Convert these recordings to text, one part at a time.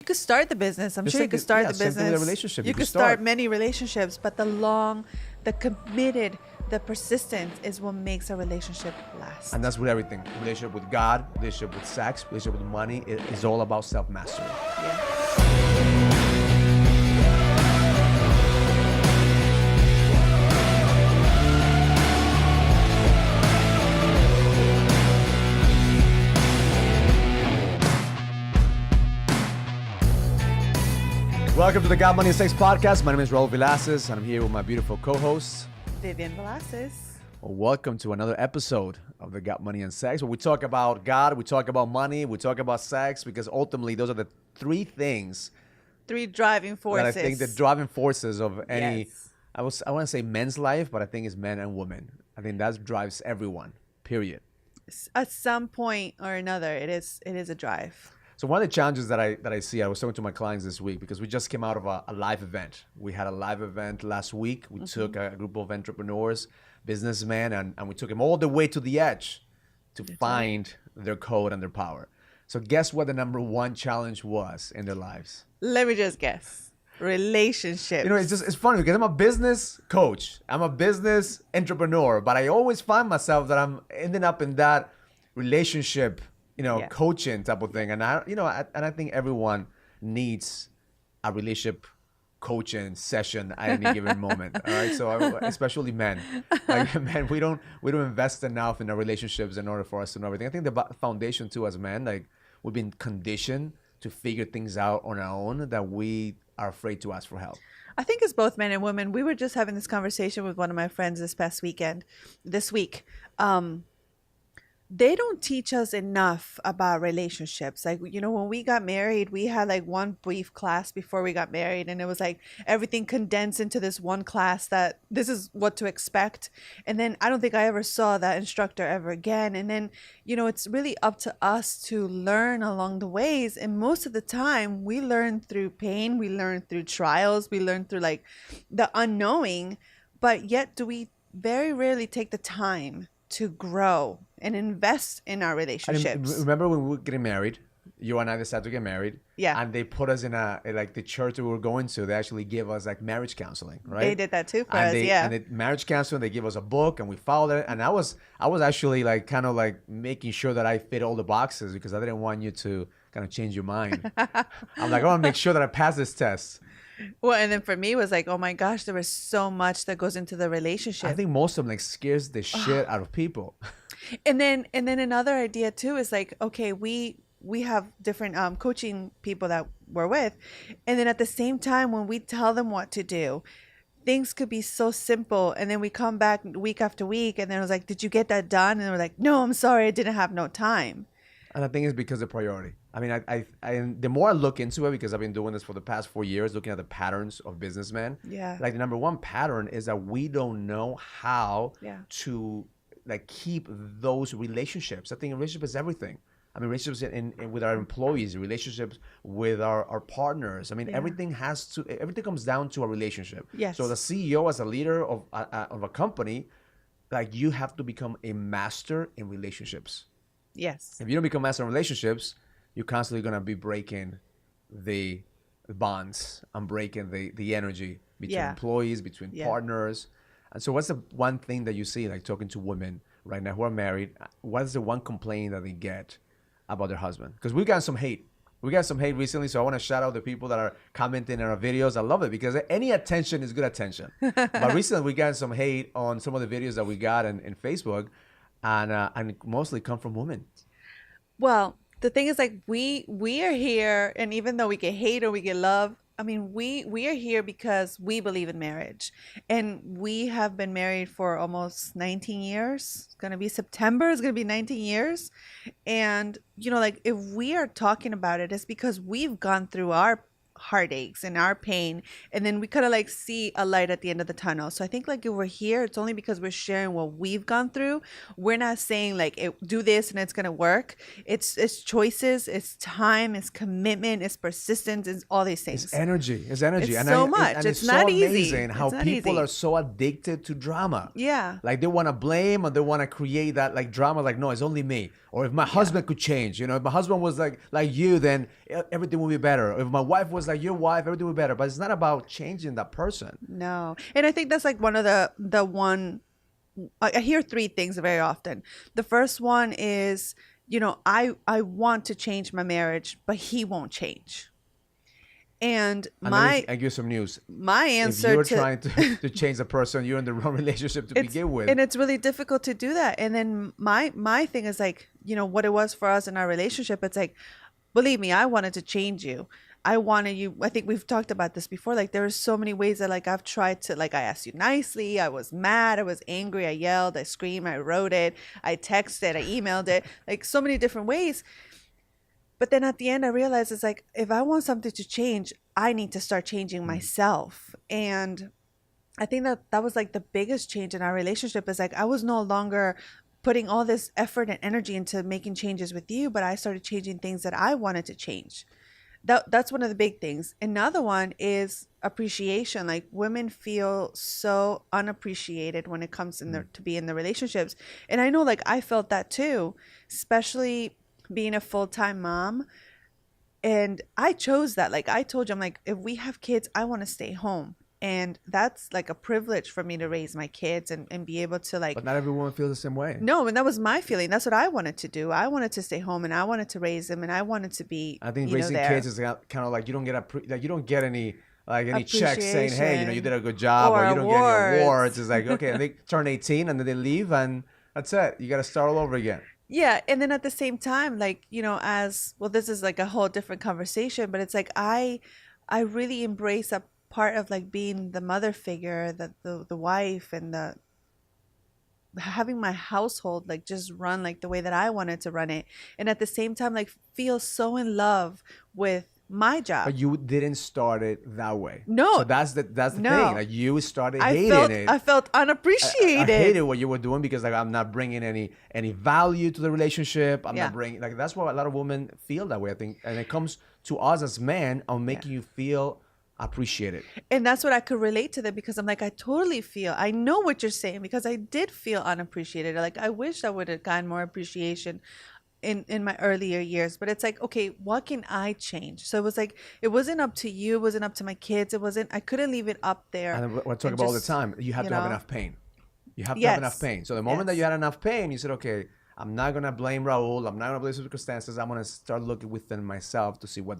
You could start the business. I'm Just sure you like could start the same thing with a business. relationship. You could start many relationships, but the committed, the persistence is what makes a relationship last. And that's with everything. Relationship with God, relationship with sex, relationship with money. It is all about self-mastery. Yeah. Welcome to the God, Money, and Sex podcast. My name is Raul Villacis, and I'm here with my beautiful co-host, Vivian Villacis. Well, welcome to another episode of the God, Money, and Sex, where we talk about God, we talk about money, we talk about sex, because ultimately those are the three things, Three driving forces. that I think the driving forces of any, Yes. I want to say men's life, but I think it's men and women. I think that drives everyone, period. At some point or another, it is a drive. So one of the challenges that I see, I was talking to my clients this week because we just came out of a live event. We had a live event last week. We took a group of entrepreneurs, businessmen, and we took them all the way to the edge to find their code and their power. So guess what the number one challenge was in their lives? Let me just guess. Relationships. You know, it's funny because I'm a business coach. I'm a business entrepreneur, but I always find myself that I'm ending up in that relationship, coaching type of thing. And I think everyone needs a relationship coaching session at any given moment. All right. So especially men, like men, we don't invest enough in our relationships in order for us to know everything. I think the foundation too, as men, like we've been conditioned to figure things out on our own that we are afraid to ask for help. I think it's both men and women. We were just having this conversation with one of my friends this week. They don't teach us enough about relationships. Like, when we got married, we had like one brief class before we got married. And it was like everything condensed into this one class that this is what to expect. And then I don't think I ever saw that instructor ever again. And then, it's really up to us to learn along the ways. And most of the time we learn through pain. We learn through trials. We learn through like the unknowing. But yet do we very rarely take the time to grow and invest in our relationships. Remember when we were getting married, you and I decided to get married. Yeah. And they put us in like the church that we were going to, they actually gave us like marriage counseling, right? They did that too for us, yeah. And the marriage counseling, they gave us a book and we followed it. And I was actually like kind of like making sure that I fit all the boxes because I didn't want you to kind of change your mind. I'm like, I want to make sure that I pass this test. Well, and then for me it was like, oh my gosh, there was so much that goes into the relationship. I think most of them like scares the shit out of people. And then another idea too is like, okay, we have different coaching people that we're with, and then at the same time when we tell them what to do, things could be so simple, and then we come back week after week and then it was like, did you get that done? And we're like, no, I'm sorry, I didn't have no time. And I think it's because of priority. I mean, I the more I look into it, because I've been doing this for the past 4 years, looking at the patterns of businessmen. Yeah. Like the number one pattern is that we don't know how to like keep those relationships. I think a relationship is everything. I mean, relationships with our employees, relationships with our partners. I mean, everything comes down to a relationship. Yes. So the CEO as a leader of a company, like you have to become a master in relationships. Yes. If you don't become master in relationships, you're constantly going to be breaking the bonds and breaking the energy between employees, between partners. And so what's the one thing that you see, like talking to women right now who are married, what is the one complaint that they get about their husband? Because we've gotten some hate. We got some hate recently, so I want to shout out the people that are commenting on our videos. I love it because any attention is good attention. But recently we got some hate on some of the videos that we got in Facebook, and mostly come from women. Well, the thing is, like, we are here, and even though we get hate or we get love, I mean, we are here because we believe in marriage, and we have been married for almost 19 years. It's gonna be September. It's gonna be 19 years, and like if we are talking about it, it's because we've gone through our heartaches and our pain, and then we kind of like see a light at the end of the tunnel. So I think like if we're here, it's only because we're sharing what we've gone through. We're not saying like do this and it's gonna work. It's choices, it's time, it's commitment, it's persistence, it's all these things. It's energy. It's energy. It's and so much. And it's it's not so easy. amazing how people easy. are so addicted to drama. Yeah. Like they want to blame or they want to create that like drama. Like, no, it's only me. Or if my husband could change, if my husband was like you, then everything would be better. Or if my wife was like your wife, everything would be better. But it's not about changing that person. No. And I think that's like one of the one, I hear three things very often. The first one is, I want to change my marriage, but he won't change. And I give you some news. My answer, if you're trying to change the person, you're in the wrong relationship to begin with. And it's really difficult to do that. And then my thing is like, what it was for us in our relationship. It's like, believe me, I wanted to change you. I wanted you. I think we've talked about this before. Like there are so many ways that like I've tried to, like I asked you nicely. I was mad. I was angry. I yelled. I screamed. I wrote it. I texted. I emailed it. Like so many different ways. But then at the end, I realized it's like, if I want something to change, I need to start changing myself. And I think that was like the biggest change in our relationship is like, I was no longer putting all this effort and energy into making changes with you, but I started changing things that I wanted to change. That's one of the big things. Another one is appreciation. Like women feel so unappreciated when it comes to be in the relationships. And I know like I felt that too, especially being a full-time mom. And I chose that. Like I told you, I'm like, if we have kids, I want to stay home. And that's like a privilege for me to raise my kids and be able to like. But not everyone feels the same way. No, and that was my feeling. That's what I wanted to do. I wanted to stay home and I wanted to raise them and I wanted to be. I think raising kids is kind of like you don't get any checks saying, hey, you did a good job, or you don't get any awards. It's like, okay, they turn 18 and then they leave and that's it. You got to start all over again. Yeah. And then at the same time, like, as well, this is like a whole different conversation, but it's like, I really embrace a part of like being the mother figure, the wife and having my household, like just run like the way that I wanted to run it. And at the same time, like feel so in love with my job. But you didn't start it that way. No. So that's the thing. Like you started hating it. I felt unappreciated. I hated what you were doing because like I'm not bringing any value to the relationship. I'm not bringing like that's why a lot of women feel that way. I think, and it comes to us as men on making you feel appreciated. And that's what I could relate to that because I'm like, I know what you're saying because I did feel unappreciated. Like I wish I would have gotten more appreciation in my earlier years, but it's like, okay, what can I change? So it was like, it wasn't up to you, it wasn't up to my kids, I couldn't leave it up there. And what I talk about all the time, you have to have enough pain. You have to have enough pain. So the moment that you had enough pain, you said, okay, I'm not gonna blame Raul, I'm not gonna blame circumstances, I'm gonna start looking within myself to see what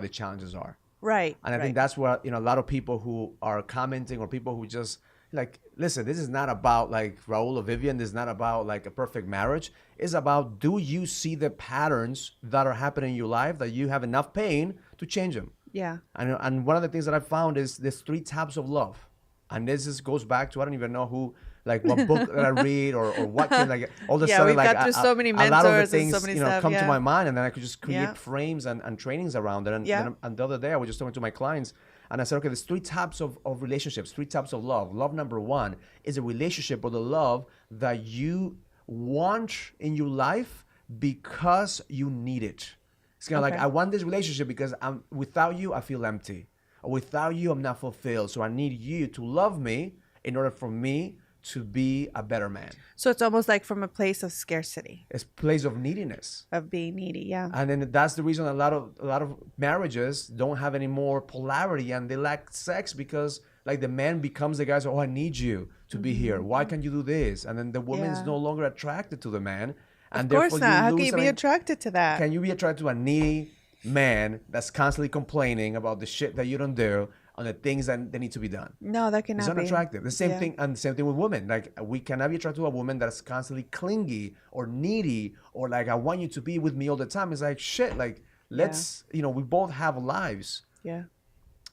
the challenges are. Right. And I think that's what, a lot of people who are commenting or people who just like, listen, this is not about like Raul or Vivian. This is not about like a perfect marriage. It's about, do you see the patterns that are happening in your life that you have enough pain to change them? Yeah. And one of the things that I found is there's 3 types of love. And this goes back to, I don't even know what book that I read or what can, like all of a sudden, we've like got through so many mentors, a lot of the things, and so many stuff, come to my mind, and then I could just create frames and trainings around it. And the other day I was just talking to my clients and I said, okay, there's 3 types of relationships, 3 types of love. Love number 1 is a relationship or the love that you want in your life because you need it. It's kind of like, I want this relationship because without you, I feel empty. Or without you, I'm not fulfilled. So I need you to love me in order for me to be a better man. So it's almost like from a place of scarcity. It's a place of neediness. Of being needy, yeah. And then that's the reason a lot of marriages don't have any more polarity and they lack sex because like the man becomes the guy, so, I need you to be here. Why can't you do this? And then the woman's no longer attracted to the man. And of course not. How can you be attracted to that? Can you be attracted to a needy man that's constantly complaining about the shit that you don't do on the things that need to be done? No, that cannot be. It's unattractive. The same thing, and the same thing with women. Like we cannot be attracted to a woman that's constantly clingy or needy or like I want you to be with me all the time. It's like shit. Like let's we both have lives. Yeah.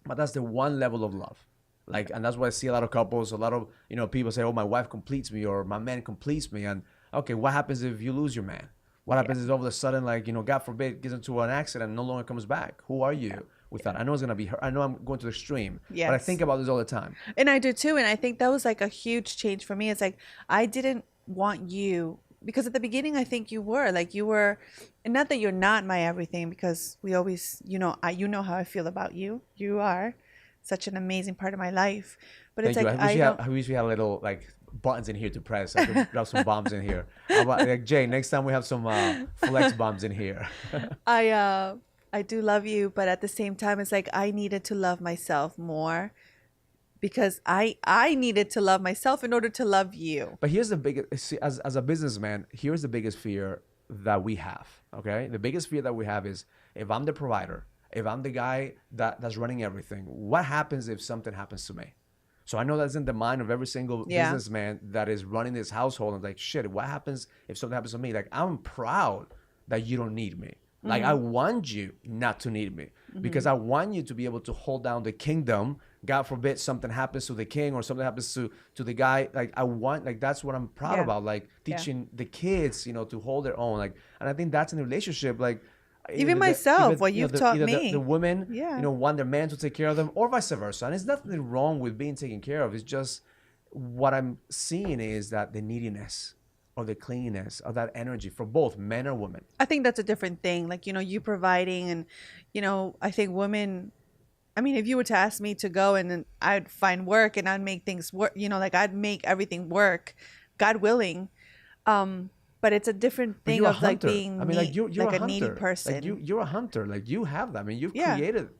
But that's the one level of love. Like, and that's why I see a lot of couples, a lot of people say, oh, my wife completes me or my man completes me. And okay, what happens if you lose your man? What happens is all of a sudden, like, God forbid, gets into an accident and no longer comes back? Who are you? with that. I know it's gonna be hurt. I know I'm going to the extreme, but I Yes. think about this all the time. And I do too. And I think that was like a huge change for me. It's like I didn't want you because at the beginning I think you were like you were, and not that you're not my everything, because we always, you know how I feel about you. You are such an amazing part of my life. But it's Thank you. like I don't. I wish we had little like buttons in here to press. I could drop some bombs in here. How about, like, Jay, next time we have some flex bombs in here. I do love you, but at the same time, it's like I needed to love myself more because I needed to love myself in order to love you. But here's the biggest, see, as a businessman, here's the biggest fear that we have. Okay, the biggest fear that we have is if I'm the provider, if I'm the guy that's running everything, what happens if something happens to me? So I know that's in the mind of every single businessman that is running this household. And like, shit, what happens if something happens to me? Like, I'm proud that you don't need me. Like, I want you not to need me because I want you to be able to hold down the kingdom. God forbid something happens to the king or something happens to the guy. Like, I want, like, that's what I'm proud about. Like, teaching the kids, to hold their own. Like, and I think that's in a relationship. Like, Even myself, what you've taught me. The women, want their man to take care of them, or vice versa. And there's nothing wrong with being taken care of. It's just what I'm seeing is that the neediness or the cleanliness of that energy for both men or women. I think that's a different thing. Like, you providing and, I think women, I mean, if you were to ask me to go and then I'd find work and I'd make things work, like I'd make everything work, God willing. But it's a different thing of like being you're like a needy person. Like you're a hunter. Like you have that. I mean, you've created,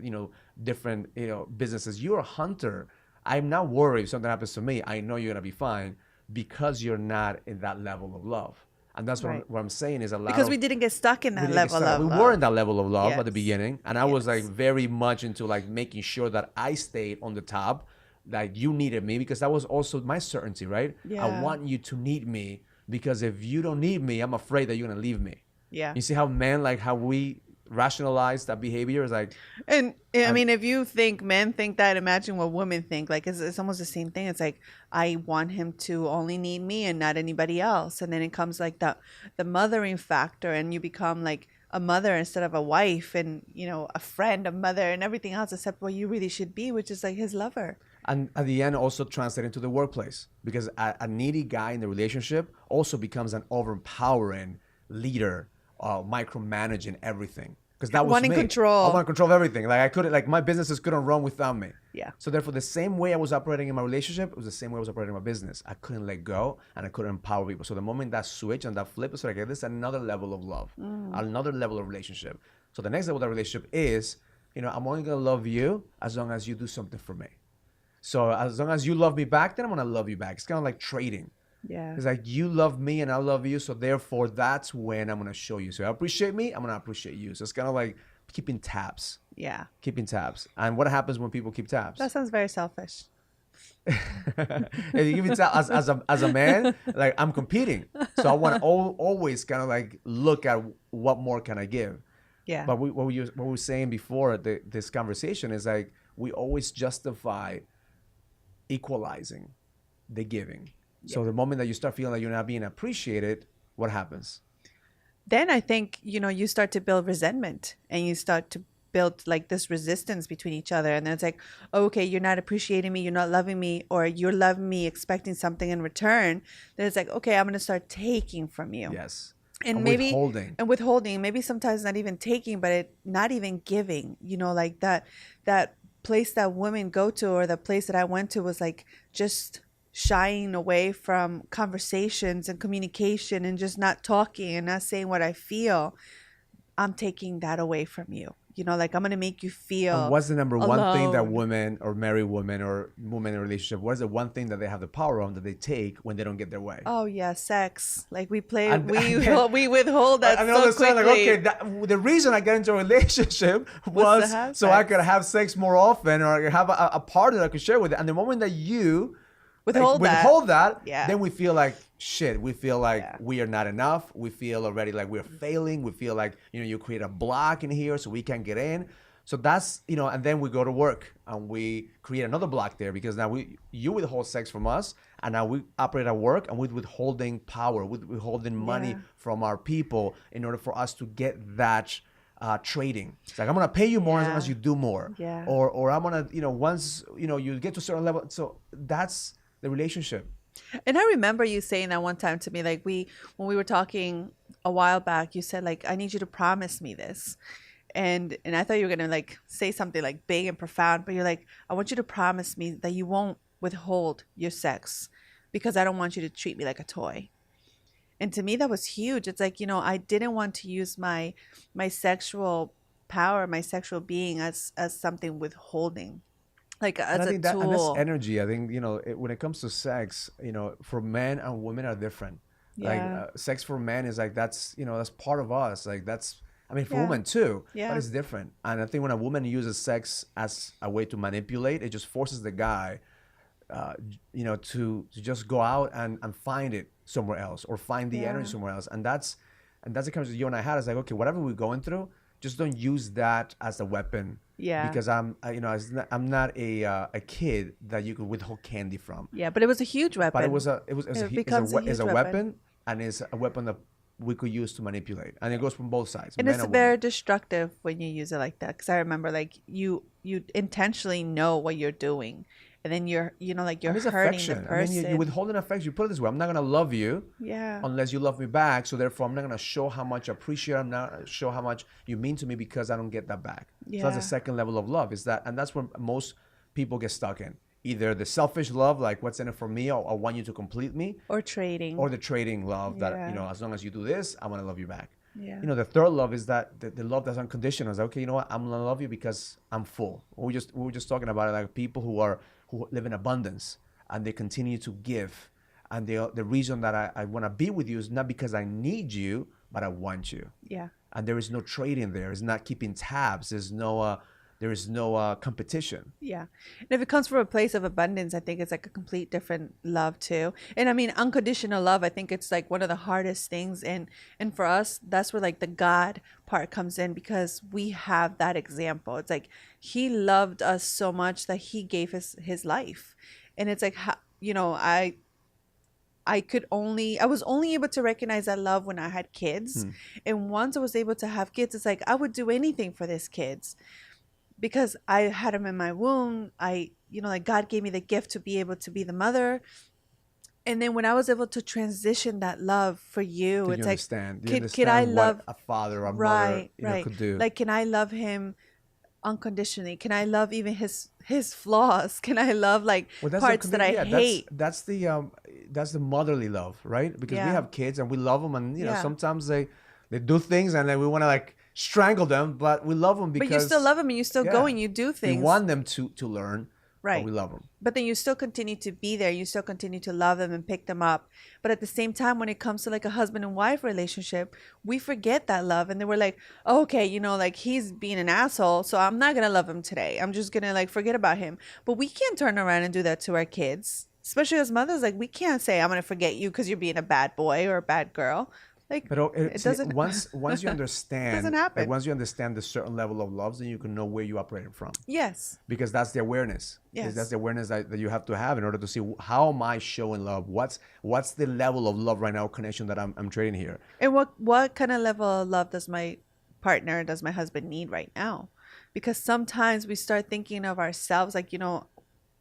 different, businesses. You're a hunter. I'm not worried if something happens to me. I know you're gonna be fine because you're not in that level of love. And that's what I'm saying is because we didn't get stuck in that level of love. We were in that level of love at the beginning, and I was like very much into like making sure that I stayed on the top, that you needed me because that was also my certainty, right? Yeah. I want you to need me. Because if you don't need me, I'm afraid that you're gonna leave me. Yeah. You see how men, like how we rationalize that behavior is like. And I mean, if you think men think that, imagine what women think. Like it's almost the same thing. It's like I want him to only need me and not anybody else. And then it comes like the mothering factor, and you become like a mother instead of a wife, and a friend, a mother, and everything else except what you really should be, which is like his lover. And at the end, also translate into the workplace, because a needy guy in the relationship also becomes an overpowering leader, micromanaging everything. Because that was wanting me. control. I want control of everything. Like I couldn't, like my businesses couldn't run without me. Yeah. So therefore, the same way I was operating in my relationship, it was the same way I was operating in my business. I couldn't let go, and I couldn't empower people. So the moment that switch and that flip, it's like, okay, this is another level of love, another level of relationship. So the next level of that relationship is, I'm only gonna love you as long as you do something for me. So as long as you love me back, then I'm gonna love you back. It's kind of like trading. Yeah. It's like you love me and I love you, so therefore that's when I'm gonna show you. So you appreciate me, I'm gonna appreciate you. So it's kind of like keeping tabs. Yeah. Keeping tabs. And what happens when people keep tabs? That sounds very selfish. If you give me tabs as a man, like I'm competing, so I want to always kind of like look at what more can I give. Yeah. But what we were saying before this conversation is like we always justify equalizing the giving. Yeah. So the moment that you start feeling like you're not being appreciated, what happens? Then I think, you start to build resentment, and you start to build like this resistance between each other. And then it's like, okay, you're not appreciating me, you're not loving me, or you're loving me expecting something in return. Then it's like, okay, I'm going to start taking from you. Yes. And maybe withholding. Maybe sometimes not even taking, but not even giving, like that place that women go to, or the place that I went to, was like just shying away from conversations and communication and just not talking and not saying what I feel. I'm taking that away from you. Like I'm going to make you feel and what's the number alone. One thing that women or married women or women in a relationship, what is the one thing that they have the power on that they take when they don't get their way? Oh yeah, sex. Like we withhold that so quickly. Like, okay, the reason I got into a relationship was so I could have sex more often, or I could have a partner that I could share with it. And the moment that you withhold that, then we feel like shit. We feel like we are not enough. We feel already like we're failing. We feel like, you create a block in here so we can't get in. So that's, and then we go to work and we create another block there, because now you withhold sex from us, and now we operate at work and we're withholding power, we're withholding money from our people in order for us to get that trading. It's like, I'm gonna pay you more as long as you do more. Yeah. Or I'm gonna, once you get to a certain level. So that's the relationship. And I remember you saying that one time to me, like when we were talking a while back, you said like, I need you to promise me this. And I thought you were gonna like say something like big and profound, but you're like, I want you to promise me that you won't withhold your sex because I don't want you to treat me like a toy. And to me that was huge. It's like, I didn't want to use my sexual power, my sexual being as something withholding, like And I as a think that, and that's tool. energy. I think, when it comes to sex, for men and women are different. Like Yeah. sex for men is like, that's part of us. Like that's, I mean, for Yeah. women too, but Yeah. it's different. And I think when a woman uses sex as a way to manipulate, it just forces the guy, to just go out and find it somewhere else, or find the energy Yeah. somewhere else. And that's the conversation you and I had. It's like, okay, whatever we're going through, just don't use that as a weapon. Yeah. Because I'm not a kid that you could withhold candy from. Yeah, but it was a huge weapon. But it becomes a huge is a weapon. weapon, and it's a weapon that we could use to manipulate, and it goes from both sides, And men it's and very women. destructive when you use it like that. Because I remember, like you intentionally know what you're doing, and then like you're And it's hurting the affection. I mean, you person. withholding affection. You put it this way: I'm not gonna love you Yeah, unless you love me back. So therefore, I'm not gonna show how much I appreciate. I'm not gonna show how much you mean to me because I don't get that back. So that's the yeah, second level of love. And that's where most people get stuck in. Either the selfish love, like what's in it for me, or I want you to complete me, or trading. or the trading love that, Yeah. as long as you do this, I'm gonna love you back. Yeah, The third love is that the love that's unconditional. It's like, okay, you know what? I'm gonna love you because I'm full. We were just talking about it, like people who live in abundance and they continue to give, and the reason that I want to be with you is not because I need you, but I want you. yeah. And there is no trading there. It's not keeping tabs. There is no competition. Yeah. And if it comes from a place of abundance, I think it's like a complete different love too. And I mean, unconditional love, I think it's like one of the hardest things. And for us, that's where like the God part comes in, because we have that example. It's like he loved us so much that he gave his life. And it's like, I was only able to recognize that love when I had kids. And once I was able to have kids, it's like I would do anything for these kids because I had them in my womb. Like God gave me the gift to be able to be the mother. And then when I was able to transition that love for you, Do it's you like, understand? Do you can I understand love, what a father or a mother, right, right. could do? Like, can I love him unconditionally? Can I love even his flaws? Can I love like Well, that's parts that I yeah, hate? that's the motherly love, right? Because we Yeah. have kids and we love them, and Yeah. sometimes they do things and then we want to like strangle them, but we love them But because you still love him and you still go and you do we things. want them to learn, but Right. we love them. But then you still continue to be there. You still continue to love them and pick them up. But at the same time, when it comes to like a husband and wife relationship, we forget that love. And then we're like, oh, okay, like he's being an asshole, so I'm not going to love him today. I'm just going to like forget about him. But we can't turn around and do that to our kids, especially as mothers. Like we can't say, I'm going to forget you because you're being a bad boy or a bad girl. Like But it doesn't. once you understand, doesn't happen. like once you understand the certain level of loves, then you can know where you operating from. Yes. Because that's the awareness. Yes. That's the awareness that you have to have in order to see how am I showing love. What's the level of love right now, connection that I'm trading here. And what kind of level of love does my husband need right now? Because sometimes we start thinking of ourselves like,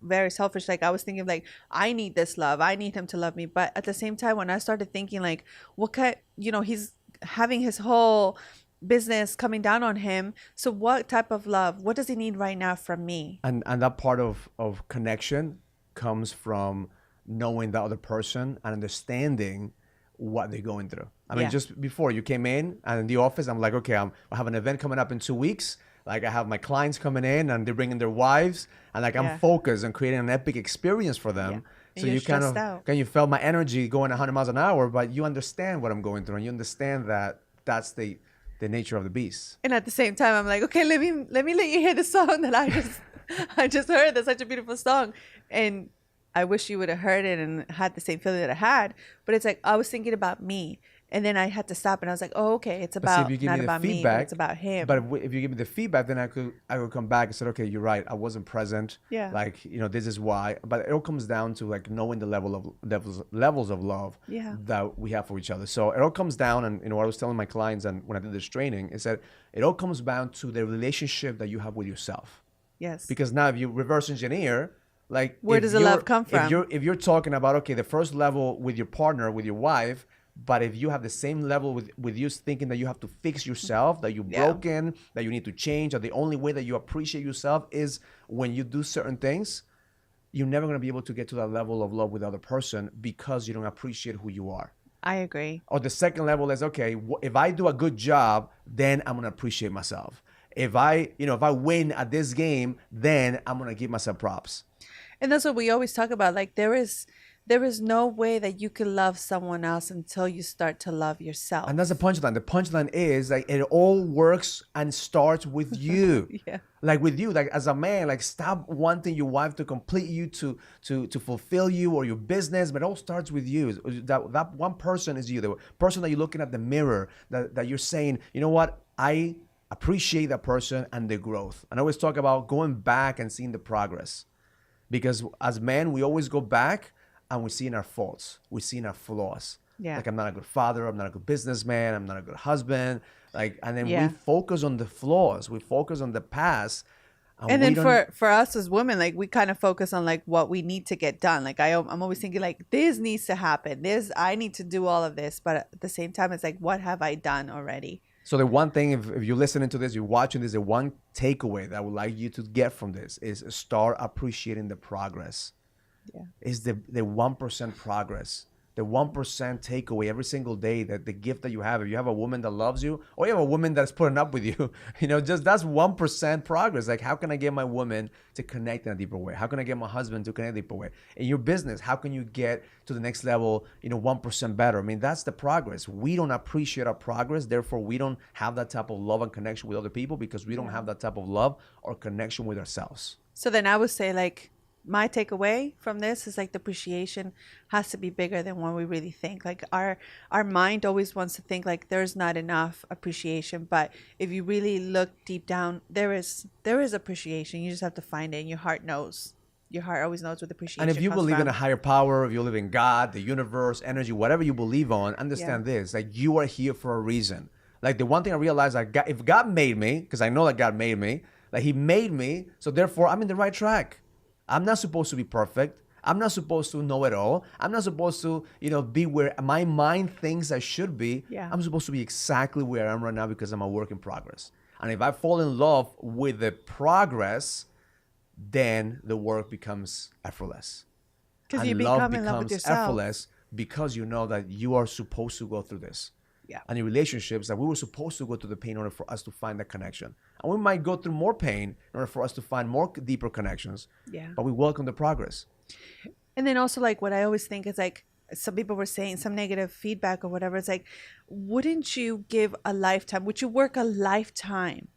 very selfish. Like I was thinking like, I need this love. I need him to love me. But at the same time, when I started thinking like, what kind, he's having his whole business coming down on him. So what type of love? What does he need right now from me? And that part of connection comes from knowing the other person and understanding what they're going through. I mean, Yeah. just before you came in and in the office, I'm like, okay, I have an event coming up in 2 weeks. Like I have my clients coming in and they're bringing their wives, and like Yeah. I'm focused on creating an epic experience for them. Yeah. And So you're you kind stressed out. you felt my energy going 100 miles an hour, but you understand what I'm going through, and you understand that that's the nature of the beast. And at the same time, I'm like, okay, let me let you hear the song that I just heard. That's such a beautiful song, and I wish you would have heard it and had the same feeling that I had. But it's like I was thinking about me, And then I had to stop, and I was like, oh, okay, it's But see, if about you give not me the about me, but feedback, it's about him. but if you give me the feedback, then I could come back and say, okay, you're right. I wasn't present. Yeah. Like, this is why. But it all comes down to like knowing the levels of love Yeah. that we have for each other. So it all comes down, and what I was telling my clients and when I did this training is that it all comes down to the relationship that you have with yourself. Yes. Because now if you reverse engineer, like where does the love come from? If you're talking about, okay, the first level with your partner, with your wife, but if you have the same level with you thinking that you have to fix yourself, that you're broken, that you need to change, or the only way that you appreciate yourself is when you do certain things, you're never going to be able to get to that level of love with the other person because you don't appreciate who you are. I agree. Or the second level is, okay, if I do a good job, then I'm going to appreciate myself. If I win at this game, then I'm going to give myself props. And that's what we always talk about. Like there is no way that you can love someone else until you start to love yourself. And that's the punchline. The punchline is like it all works and starts with you. Yeah. Like with you, like as a man, like stop wanting your wife to complete you, to fulfill you or your business, but it all starts with you. That one person is you. The person that you're looking at the mirror, that you're saying, you know what, I appreciate that person and their growth. And I always talk about going back and seeing the progress. Because as men, we always go back and we're seeing our faults. We're seeing our flaws. Yeah. Like I'm not a good father. I'm not a good businessman. I'm not a good husband. Like, and then Yeah. we focus on the flaws. We focus on the past. And then for us as women, like we kind of focus on like what we need to get done. Like I'm always thinking like this needs to happen. I need to do all of this. But at the same time, it's like, what have I done already? So the one thing, if you're listening to this, you're watching this, the one takeaway that I would like you to get from this is start appreciating the progress. Yeah. Is the 1% progress, the 1% takeaway every single day, that the gift that you have. If you have a woman that loves you, or you have a woman that's putting up with you, just that's 1% progress. Like, how can I get my woman to connect in a deeper way? How can I get my husband to connect in a deeper way? In your business, how can you get to the next level, 1% better? I mean, that's the progress. We don't appreciate our progress. Therefore, we don't have that type of love and connection with other people because we don't have that type of love or connection with ourselves. So then I would say like, my takeaway from this is like the appreciation has to be bigger than what we really think. Like our mind always wants to think like there's not enough appreciation, but if you really look deep down, there is appreciation. You just have to find it, and your heart knows. Your heart always knows what appreciation And if you comes believe from. in a higher power, if you believe in God, the universe, energy, whatever you believe on, understand this: like you are here for a reason. Like the one thing I realized, like if God made me, because I know that God made me, like He made me, so therefore I'm in the right track. I'm not supposed to be perfect. I'm not supposed to know it all. I'm not supposed to, be where my mind thinks I should be. Yeah. I'm supposed to be exactly where I am right now because I'm a work in progress. And if I fall in love with the progress, then the work becomes effortless. Because you love become in love with yourself. effortless because you know that you are supposed to go through this. Yeah. And in relationships, that we were supposed to go through the pain in order for us to find that connection. And we might go through more pain in order for us to find more deeper connections. Yeah. But we welcome the progress. And then also like what I always think is like, some people were saying some negative feedback or whatever. It's like, wouldn't you give a lifetime? Would you work a lifetime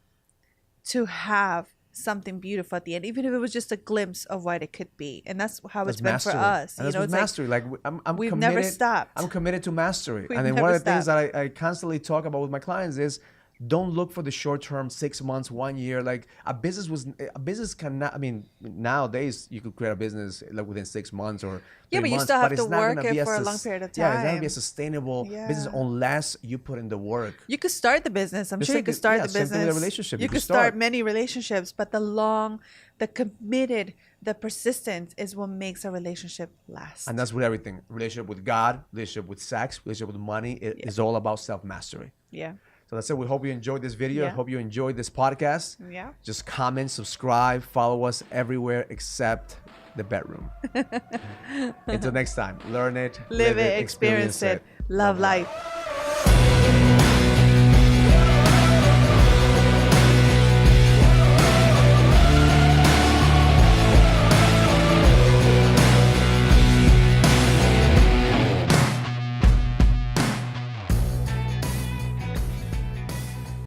to have something beautiful at the end, even if it was just a glimpse of what it could be? And that's how it's been for us. And that's with mastery. Like I'm we've committed, never stopped. I'm committed to mastery. We've and then never one of the things stopped. that I constantly talk about with my clients is don't look for the short term, 6 months, 1 year. Like a business cannot, I mean, nowadays you could create a business like within 6 months or 3 but you months, still have but to it's not work gonna it be for a long period of Yeah, it's not gonna time. be a sustainable Yeah. business unless you put in the work. You could start the business. I'm Just sure you like could the- start yeah, the same thing with a business. relationship. You You could could start start. many relationships, but the committed, the persistence is what makes a relationship last. And that's with everything. Relationship with God, relationship with sex, relationship with money. It is all about self-mastery. Yeah. So that's it. We hope you enjoyed this video. I Yeah. hope you enjoyed this podcast. Yeah. Just comment, subscribe, follow us everywhere except the bedroom. Until next time, learn it, Live it, experience it, love life.